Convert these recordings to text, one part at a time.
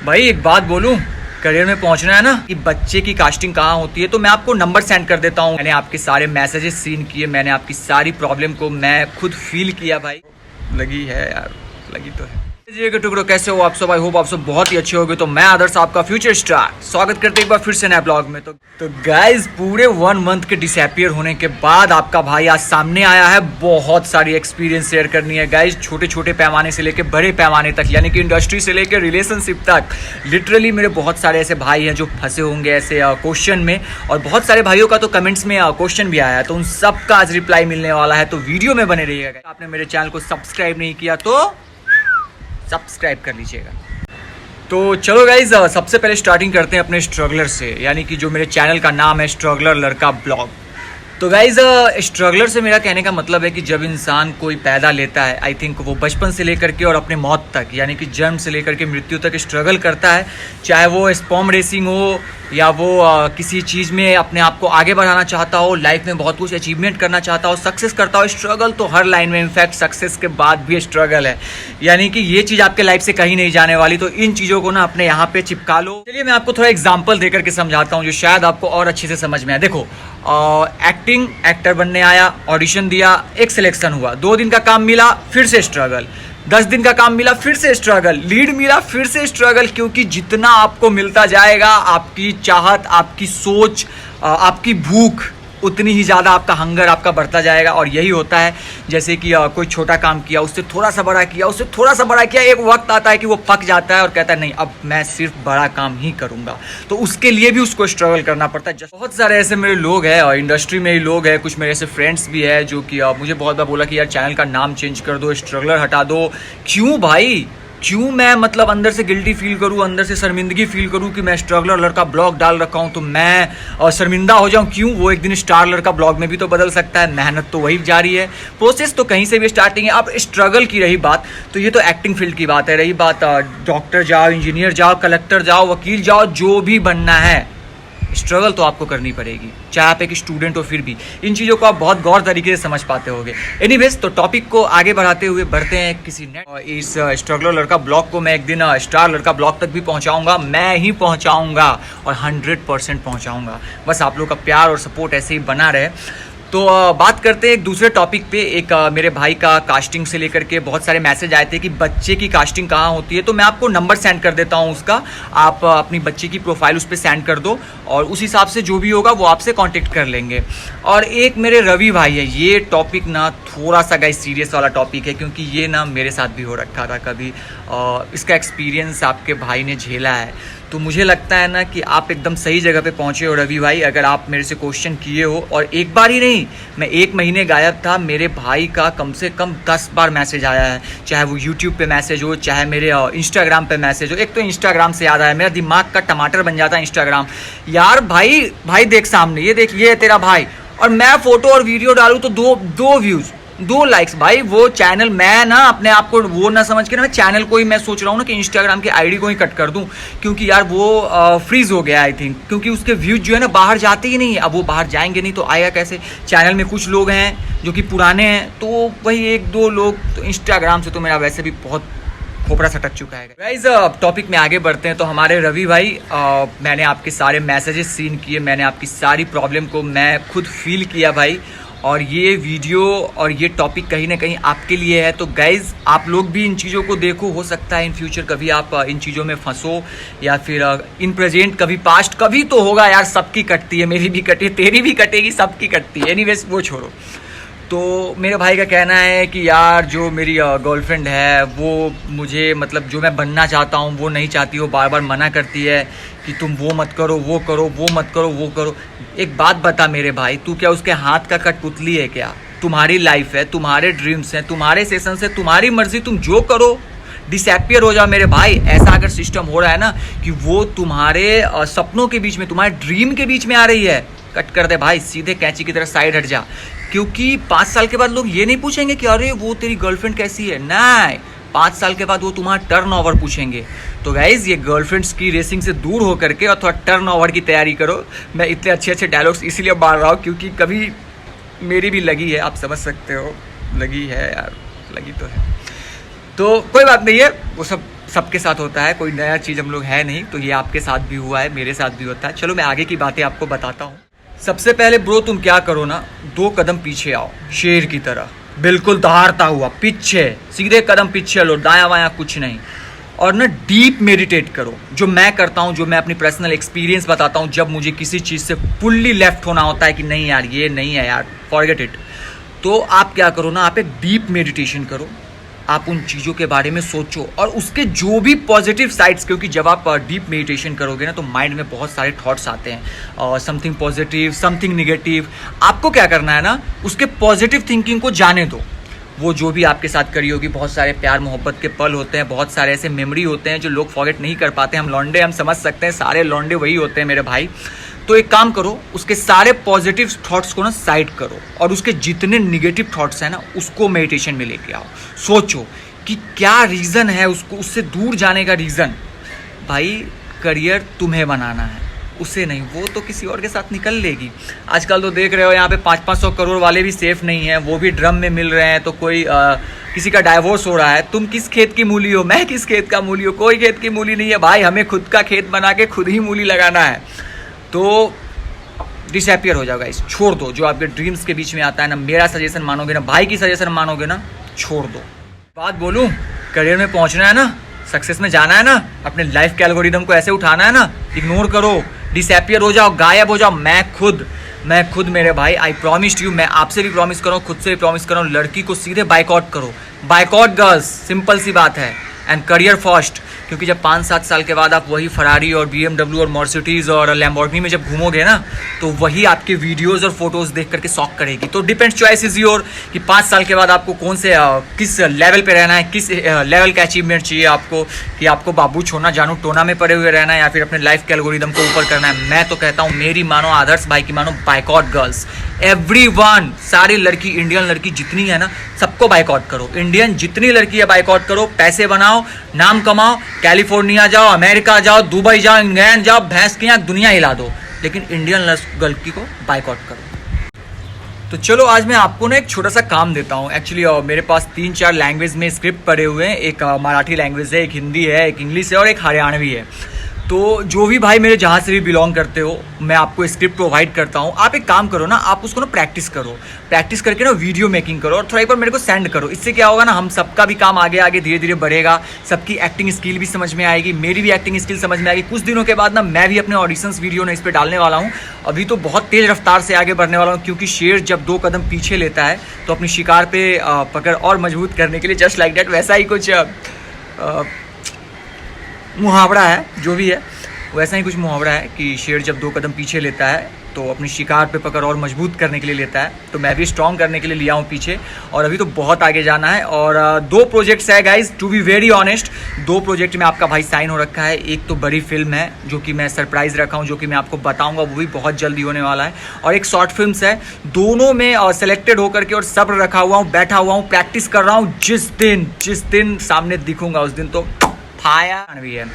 भाई एक बात बोलूं, करियर में पहुंचना है ना कि बच्चे की कास्टिंग कहाँ होती है, तो मैं आपको नंबर सेंड कर देता हूँ। मैंने आपके सारे मैसेजेस सीन किए, मैंने आपकी सारी प्रॉब्लम को मैं खुद फील किया भाई। लगी है यार, लगी तो है। के टुकड़ो कैसे हो आप सब? आई होप आप सब बहुत ही अच्छे होंगे। तो मैं आदर्श आपका फ्यूचर स्टार स्वागत करते एक बार फिर से नया ब्लॉग में। तो गाइज पूरे 1 मंथ के डिसअपियर होने के बाद आपका भाई आज सामने आया है। बहुत सारी एक्सपीरियंस शेयर करनी है गाइज, छोटे छोटे पैमाने से लेकर बड़े पैमाने तक, यानी कि इंडस्ट्री से लेकर रिलेशनशिप तक। लिटरली मेरे बहुत सारे ऐसे भाई हैं जो फंसे होंगे ऐसे क्वेश्चन में, और बहुत सारे भाइयों का तो कमेंट्स में क्वेश्चन भी आया है, तो उन सब का आज रिप्लाई मिलने वाला है। तो वीडियो में बने रहिएगा। आपने मेरे चैनल को सब्सक्राइब नहीं किया तो सब्सक्राइब कर लीजिएगा। तो चलो गाइज, सबसे पहले स्टार्टिंग करते हैं अपने स्ट्रगलर से, यानी कि जो मेरे चैनल का नाम है स्ट्रगलर लड़का ब्लॉग। तो गाइज स्ट्रगलर से मेरा कहने का मतलब है कि जब इंसान कोई पैदा लेता है, आई थिंक वो बचपन से लेकर के और अपने मौत तक, यानी कि जन्म से लेकर के मृत्यु तक स्ट्रगल करता है। चाहे वो स्पर्म रेसिंग हो या वो किसी चीज़ में अपने आप को आगे बढ़ाना चाहता हो, लाइफ में बहुत कुछ अचीवमेंट करना चाहता हो, सक्सेस करता हो। स्ट्रगल तो हर लाइन में, इनफैक्ट सक्सेस के बाद भी स्ट्रगल है, यानी कि ये चीज़ आपके लाइफ से कहीं नहीं जाने वाली। तो इन चीज़ों को ना अपने यहाँ पे चिपका लो। चलिए मैं आपको थोड़ा एग्जाम्पल देकर के समझाता हूँ जो शायद आपको और अच्छे से समझ में आए। देखो, एक्टर बनने आया, ऑडिशन दिया, एक सिलेक्शन हुआ, 2 दिन का काम मिला, फिर से स्ट्रगल, 10 दिन का काम मिला, फिर से स्ट्रगल, लीड मिला, फिर से स्ट्रगल। क्योंकि जितना आपको मिलता जाएगा, आपकी चाहत, आपकी सोच, आपकी भूख, उतनी ही ज़्यादा आपका हंगर आपका बढ़ता जाएगा। और यही होता है, जैसे कि कोई छोटा काम किया, उससे थोड़ा सा बड़ा किया, उससे थोड़ा सा बड़ा किया, एक वक्त आता है कि वो पक जाता है और कहता है नहीं अब मैं सिर्फ बड़ा काम ही करूँगा। तो उसके लिए भी उसको स्ट्रगल करना पड़ता है। बहुत सारे ऐसे मेरे लोग हैं और इंडस्ट्री में ही लोग हैं, कुछ मेरे ऐसे फ्रेंड्स भी है जो कि मुझे बहुत बार बोला कि यार चैनल का नाम चेंज कर दो, स्ट्रगलर हटा दो। क्यों भाई, क्यों मैं मतलब अंदर से गिल्टी फील करूं, अंदर से शर्मिंदगी फील करूं कि मैं स्ट्रगलर लड़का ब्लॉग डाल रखा हूं तो मैं शर्मिंदा हो जाऊं? क्यों? वो एक दिन स्टार लड़का ब्लॉग में भी तो बदल सकता है। मेहनत तो वही जारी है, प्रोसेस तो कहीं से भी स्टार्टिंग है। अब स्ट्रगल की रही बात, तो ये तो एक्टिंग फील्ड की बात है। रही बात डॉक्टर जाओ, इंजीनियर जाओ, कलेक्टर जाओ, वकील जाओ, जो भी बनना है, स्ट्रगल तो आपको करनी पड़ेगी, चाहे आप एक स्टूडेंट हो। फिर भी इन चीज़ों को आप बहुत गौर तरीके से समझ पाते होंगे। एनीवेज, तो टॉपिक को आगे बढ़ाते हुए बढ़ते हैं किसी नेट। इस स्ट्रगलर लड़का ब्लॉग को मैं एक दिन स्टार लड़का ब्लॉग तक भी पहुंचाऊंगा, मैं ही पहुंचाऊंगा और 100% पहुंचाऊंगा। बस आप लोग का प्यार और सपोर्ट ऐसे ही बना रहे। तो बात करते हैं एक दूसरे टॉपिक पे। एक मेरे भाई का कास्टिंग से लेकर के बहुत सारे मैसेज आए थे कि बच्चे की कास्टिंग कहाँ होती है, तो मैं आपको नंबर सेंड कर देता हूँ उसका। आप अपनी बच्चे की प्रोफाइल उस पर सेंड कर दो और उस हिसाब से जो भी होगा वो आपसे कांटेक्ट कर लेंगे। और एक मेरे रवि भाई है, ये टॉपिक ना थोड़ा सा गाइस सीरियस वाला टॉपिक है, क्योंकि ये ना मेरे साथ भी हो रखा था कभी। इसका एक्सपीरियंस आपके भाई ने झेला है। तो मुझे लगता है ना कि आप एकदम सही जगह पे पहुंचे हो रवि भाई, अगर आप मेरे से क्वेश्चन किए हो। और एक बार ही नहीं, मैं 1 महीने गायब था, मेरे भाई का कम से कम 10 बार मैसेज आया है, चाहे वो यूट्यूब पे मैसेज हो, चाहे मेरे इंस्टाग्राम पे मैसेज हो। एक तो इंस्टाग्राम से याद आया, मेरा दिमाग का टमाटर बन जाता है इंस्टाग्राम। यार भाई देख सामने, ये देख, ये है तेरा भाई, और मैं फोटो और वीडियो डालूँ तो दो व्यूज़, 2 लाइक्स। भाई वो चैनल, मैं ना अपने आप को वो ना समझ के ना, मैं चैनल को ही मैं सोच रहा हूँ ना कि इंस्टाग्राम की आईडी को ही कट कर दूँ, क्योंकि यार वो फ्रीज हो गया आई थिंक, क्योंकि उसके व्यूज जो है ना बाहर जाते ही नहीं है। अब वो बाहर जाएंगे नहीं तो आएगा कैसे? चैनल में कुछ लोग हैं जो कि पुराने हैं, तो वही 1-2 लोग। तो इंस्टाग्राम से तो मेरा वैसे भी बहुत खोपड़ा सटक चुका है। गाइस टॉपिक में आगे बढ़ते हैं। तो हमारे रवि भाई, मैंने आपके सारे मैसेजेस सीन किए, मैंने आपकी सारी प्रॉब्लम को मैं खुद फील किया भाई। और ये वीडियो और ये टॉपिक कहीं ना कहीं आपके लिए है। तो गाइज़ आप लोग भी इन चीज़ों को देखो, हो सकता है इन फ्यूचर कभी आप इन चीज़ों में फंसो, या फिर इन प्रेजेंट कभी पास्ट, कभी तो होगा यार, सबकी कटती है, मेरी भी कटी, तेरी भी कटेगी, सबकी कटती है। एनीवेज वो छोड़ो। तो मेरे भाई का कहना है कि यार जो मेरी गर्लफ्रेंड है वो मुझे, मतलब जो मैं बनना चाहता हूँ वो नहीं चाहती, वो बार बार मना करती है कि तुम वो मत करो, वो करो, वो मत करो, वो करो। एक बात बता मेरे भाई, तू क्या उसके हाथ का कठपुतली है क्या? तुम्हारी लाइफ है, तुम्हारे ड्रीम्स हैं, तुम्हारे सेशन है, तुम्हारी मर्जी, तुम जो करो, डिसअपियर हो जाओ मेरे भाई। ऐसा अगर सिस्टम हो रहा है ना कि वो तुम्हारे सपनों के बीच में, तुम्हारे ड्रीम के बीच में आ रही है, कट कर दे भाई, सीधे कैंची की तरह साइड हट जा। क्योंकि 5 साल के बाद लोग ये नहीं पूछेंगे कि अरे वो तेरी गर्लफ्रेंड कैसी है, नहीं, 5 साल के बाद वो तुम्हारा टर्न ओवर पूछेंगे। तो गाइज ये गर्लफ्रेंड्स की रेसिंग से दूर होकर के और थोड़ा टर्न ओवर की तैयारी करो। मैं इतने अच्छे अच्छे डायलॉग्स इसीलिए मार रहा हूँ क्योंकि कभी मेरी भी लगी है, आप समझ सकते हो, लगी है यार, लगी तो है। तो कोई बात नहीं है, वो सब सबके साथ होता है, कोई नया चीज़ हम लोग है नहीं, तो ये आपके साथ भी हुआ है, मेरे साथ भी होता है। चलो मैं आगे की बातें आपको बताता हूँ। सबसे पहले ब्रो तुम क्या करो ना, 2 कदम पीछे आओ शेर की तरह, बिल्कुल दहाड़ता हुआ पीछे, सीधे कदम पीछे लो, दायां वायां कुछ नहीं, और ना डीप मेडिटेट करो, जो मैं करता हूँ, जो मैं अपनी पर्सनल एक्सपीरियंस बताता हूँ। जब मुझे किसी चीज़ से फुल्ली लेफ्ट होना होता है कि नहीं यार ये नहीं है यार, फॉरगेट इट, तो आप क्या करो ना, आप एक डीप मेडिटेशन करो, आप उन चीज़ों के बारे में सोचो और उसके जो भी पॉजिटिव साइड्स, क्योंकि जब आप डीप मेडिटेशन करोगे ना तो माइंड में बहुत सारे थॉट्स आते हैं, समथिंग पॉजिटिव, समथिंग निगेटिव। आपको क्या करना है ना, उसके पॉजिटिव थिंकिंग को जाने दो। वो जो भी आपके साथ करी होगी, बहुत सारे प्यार मोहब्बत के पल होते हैं, बहुत सारे ऐसे मेमोरी होते हैं जो लोग फॉरगेट नहीं कर पाते। हम लौंडे, हम समझ सकते हैं, सारे लौंडे वही होते हैं मेरे भाई। तो एक काम करो, उसके सारे पॉजिटिव थॉट्स को ना साइड करो और उसके जितने निगेटिव थॉट्स हैं ना उसको मेडिटेशन में लेके आओ। सोचो कि क्या रीज़न है उसको, उससे दूर जाने का रीज़न। भाई करियर तुम्हें बनाना है, उसे नहीं, वो तो किसी और के साथ निकल लेगी। आजकल तो देख रहे हो यहाँ पे 500-500 करोड़ वाले भी सेफ नहीं हैं, वो भी ड्रम में मिल रहे हैं। तो कोई किसी का डाइवोर्स हो रहा है, तुम किस खेत की मूली हो, मैं किस खेत का मूली हूँ, कोई खेत की मूली नहीं है भाई। हमें खुद का खेत बना के खुद ही मूली लगाना है। तो डिसअपियर हो जाओगा, इस छोड़ दो। जो आपके ड्रीम्स के बीच में आता है ना, मेरा सजेशन मानोगे ना, भाई की सजेशन मानोगे ना, छोड़ दो। बात बोलूँ, करियर में पहुँचना है ना, सक्सेस में जाना है ना, अपने लाइफ के एल्गोरिदम को ऐसे उठाना है ना, इग्नोर करो, डिसअपियर हो जाओ, गायब हो जाओ। मैं खुद मेरे भाई, आई प्रॉमिस्ड यू, मैं आपसे भी प्रॉमिस कर रहा हूँ, खुद से भी प्रॉमिस कर रहा हूँ, लड़की को सीधे बाइकआउट करो, बाइकआउट गर्ल्स, सिंपल सी बात है। एंड करियर फर्स्ट, क्योंकि जब 5-7 साल के बाद आप वही फरारी और BMW और मर्सिडीज और लैम्बोर्गिनी में जब घूमोगे ना, तो वही आपके वीडियोस और फोटोज देख करके शॉक करेगी। तो डिपेंड्स, चॉइस इज योर कि 5 साल के बाद आपको कौन से किस लेवल पे रहना है, किस लेवल का अचीवमेंट चाहिए आपको, कि आपको बाबू छोना जानू टोना में पड़े हुए रहना है या फिर अपने लाइफ के एल्गोरिदम को ऊपर करना है। मैं तो कहता हूँ, मेरी मानो, आदर्श भाई की मानो, बाइकआउट गर्ल्स, एवरीवन, सारी लड़की, इंडियन लड़की जितनी है ना, सबको बाइकआउट करो। इंडियन जितनी लड़की है बाइकआउट करो, पैसे बनाओ, नाम कमाओ, कैलिफोर्निया जाओ, अमेरिका जाओ, दुबई जाओ, इंग्लैंड जाओ, भैंस की यहाँ दुनिया हिला दो, लेकिन इंडियन लड़की को बाइकआउट करो। तो चलो आज मैं आपको ना एक छोटा सा काम देता हूँ। एक्चुअली मेरे पास 3-4 लैंग्वेज में स्क्रिप्ट पड़े हुए हैं। एक मराठी लैंग्वेज है, एक हिंदी है, एक इंग्लिश है और एक हरियाणवी है। तो जो भी भाई मेरे जहाँ से भी बिलोंग करते हो, मैं आपको स्क्रिप्ट प्रोवाइड करता हूँ। आप एक काम करो ना, आप उसको ना प्रैक्टिस करो, प्रैक्टिस करके ना वीडियो मेकिंग करो और थोड़ा एक बार मेरे को सेंड करो। इससे क्या होगा ना, हम सबका भी काम आगे आगे धीरे धीरे बढ़ेगा, सबकी एक्टिंग स्किल भी समझ में आएगी, मेरी भी एक्टिंग स्किल समझ में आएगी। कुछ दिनों के बाद ना मैं भी अपने ऑडिशंस वीडियो ना इस पर डालने वाला हूँ। अभी तो बहुत तेज़ रफ्तार से आगे बढ़ने वाला हूँ, क्योंकि शेर जब 2 कदम पीछे लेता है तो अपनी शिकार पे पकड़ और मजबूत करने के लिए, जस्ट लाइक डैट, वैसा ही कुछ मुहावरा है, जो भी है वैसा ही कुछ मुहावरा है कि शेर जब 2 कदम पीछे लेता है तो अपनी शिकार पे पकड़ और मजबूत करने के लिए लेता है। तो मैं भी स्ट्रॉन्ग करने के लिए लिया हूँ पीछे, और अभी तो बहुत आगे जाना है। और 2 प्रोजेक्ट्स है guys, to be very honest, 2 project में आपका भाई साइन हो रखा है। एक तो बड़ी फिल्म है जो कि मैं सरप्राइज़ रखा हूँ, जो कि मैं आपको बताऊँगा, वो भी बहुत जल्दी होने वाला है। और एक शॉर्ट फिल्म्स है, दोनों में सेलेक्टेड होकर के और सब्र रखा हुआ हूँ, बैठा हुआ हूँ, प्रैक्टिस कर रहा हूँ। जिस दिन सामने दिखूंगा उस दिन तो फायर भी है।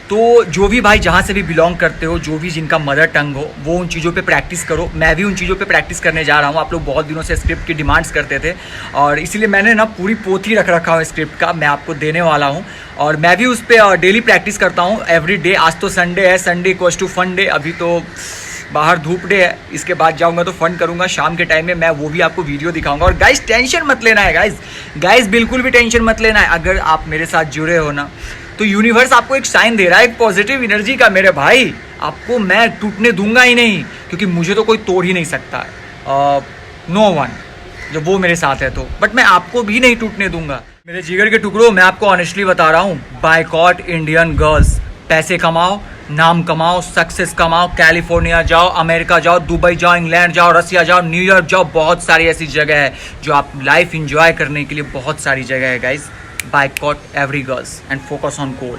तो जो भी भाई जहाँ से भी बिलोंग करते हो, जो भी जिनका मदर टंग हो, वो उन चीज़ों पे प्रैक्टिस करो। मैं भी उन चीज़ों पे प्रैक्टिस करने जा रहा हूँ। आप लोग बहुत दिनों से स्क्रिप्ट की डिमांड्स करते थे और इसीलिए मैंने ना पूरी पोथी रख रखा हूँ स्क्रिप्ट का, मैं आपको देने वाला हूँ। और मैं भी उस पर डेली प्रैक्टिस करता हूँ, एवरी डे। आज तो संडे है, Sunday equals to fun day. अभी तो बाहर धूप डे है, इसके बाद जाऊंगा तो फन करूंगा शाम के टाइम में, मैं वो भी आपको वीडियो दिखाऊंगा। और गाइस टेंशन मत लेना है, गाइस बिल्कुल भी टेंशन मत लेना है। अगर आप मेरे साथ जुड़े हो ना, तो यूनिवर्स आपको एक साइन दे रहा है, एक पॉजिटिव एनर्जी का। मेरे भाई आपको मैं टूटने दूंगा ही नहीं, क्योंकि मुझे तो कोई तोड़ ही नहीं सकता है, नो वन, जब वो मेरे साथ है तो। बट मैं आपको भी नहीं टूटने दूंगा मेरे जिगर के टुकड़ों। मैं आपको ऑनेस्टली बता रहा हूँ, बायकॉट इंडियन गर्ल्स। पैसे कमाओ, नाम कमाओ, सक्सेस कमाओ, कैलिफोर्निया जाओ, अमेरिका जाओ, दुबई जाओ, इंग्लैंड जाओ, रसिया जाओ, न्यूयॉर्क जाओ। बहुत सारी ऐसी जगह है जो आप लाइफ इंजॉय करने के लिए, बहुत सारी जगह है guys. Boycott every girls and focus on goal.